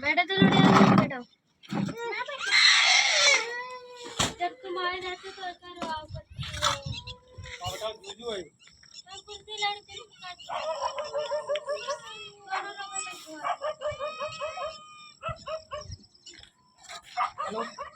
बेटा तो बेटा जब तुम्हारे रहते तो करो आप बेटा गुजू है मैं कुर्सी लड़के को दोनों लोगों ने हेलो